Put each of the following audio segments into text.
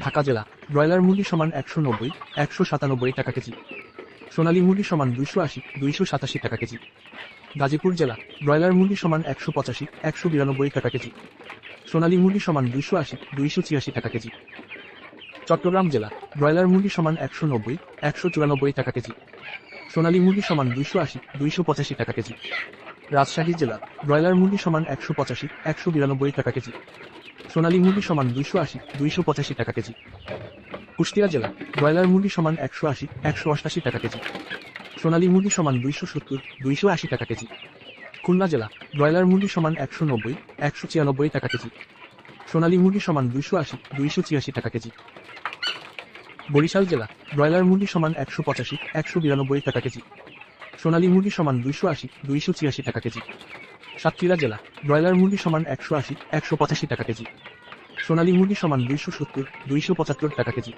ঢাকা জেলা ব্রয়লার মুরগি সমান 190, 197 টাকা কেজি। সোনালী মুরগি সমান 280, 287 টাকা কেজি। গাজীপুর জেলা ব্রয়লার মুরগি সমান 185, 192 টাকা কেজি। সোনালী মুরগি সমান 280, 286 টাকা কেজি। চট্টগ্রাম জেলা ব্রয়লার মুরগি সমান 190, 194 টাকা কেজি। সোনালী মুরগি সমান 280, 285 টাকা কেজি। রাজশাহী জেলা ব্রয়লার মুরগি সমান 185, 192 টাকা কেজি। সোনালী মুরগি সমান 280, 285 টাকা কেজি। কুষ্টিয়া জেলা ব্রয়লার মুরগি সমান 180, 188 টাকা কেজি। সোনালী মুরগি সমান 270, 280 টাকা কেজি। খুলনা জেলা ব্রয়লার মুরগি সমান 190, 196 টাকা কেজি। সোনালী মুরগি সমান 280, 286 টাকা কেজি। বরিশাল জেলা ব্রয়লার মুরগি সমান 185, 192 টাকা কেজি। সোনালী মুরগি সমান 280, 286 টাকা কেজি। সাতক্ষীরা জেলা ব্রয়লার মুরগি সমান 180, 185 টাকা কেজি। সোনালী মুরগি সমান 270, 275 টাকা কেজি।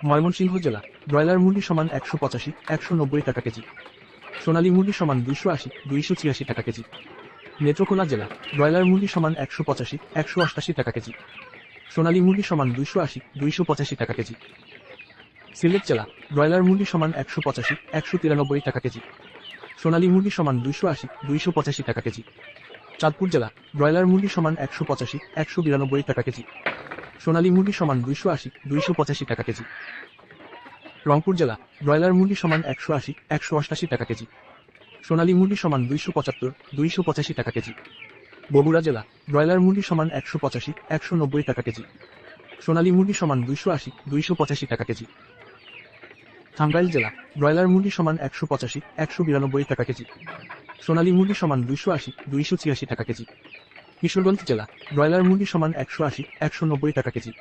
ময়মনসিংহ জেলা ব্রয়লার মুরগি সমান 185, 190 টাকা কেজি। সোনালী মুরগি সমান 280, 286 টাকা কেজি। নেত্রকোনা জেলা ব্রয়লার মুরগি সমান 185, 188 টাকা কেজি। সোনালী মুরগি সমান 280, 285 টাকা কেজি। সিলেট জেলা ব্রয়লার মুরগি সমান 185, 193 টাকা কেজি। সোনালী মুরগি সমান 280, 285 টাকা কেজি। চাঁদপুর জেলা ব্রয়লার মুরগি সমান 185, 192 টাকা কেজি। সোনালী মুরগি সমান 280, 285 টাকা কেজি। রংপুর জেলা ব্রয়লার মুরগি সমান 180, 188 টাকা কেজি। সোনালী মুরগি সমান 275, 285 টাকা কেজি। বগুড়া জেলা ব্রয়লার মুরগি সমান 185, 190 টাকা কেজি। সোনালী মুরগি সমান 280, 285 টাকা কেজি। টাঙ্গাইল জেলা ব্রয়লার মুরগি সমান 185, 192 টাকা কেজি। সোনালী মুরগি সমান 280, 286 টাকা কেজি। কিশোরগঞ্জ জেলা ব্রয়লার মুরগি সমান 180, 190 টাকা কেজি।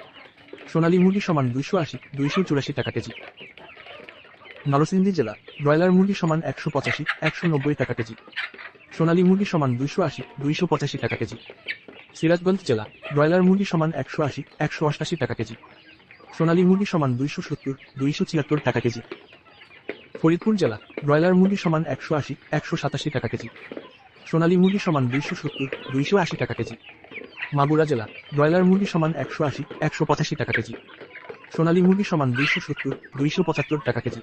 সোনালী মুরগি সমান 280, 284 টাকা কেজি। নরসিংদী জেলা ব্রয়লার মুরগি সমান 185, 190 টাকা কেজি। সোনালী মুরগি সমান 280, 285 টাকা কেজি। সিরাজগঞ্জ জেলা ব্রয়লার মুরগি সমান 180, 188 টাকা কেজি। সোনালী মুরগি সমান 270, 276 টাকা কেজি। ফরিদপুর জেলা ব্রয়লার মুরগি সমান 180, 187 টাকা কেজি। সোনালী মুরগি সমান 270, 280 টাকা কেজি। মাগুরা জেলা ব্রয়লার মুরগি সমান 180, 185 টাকা কেজি। সোনালী মুরগি সমান 270, 275 টাকা কেজি।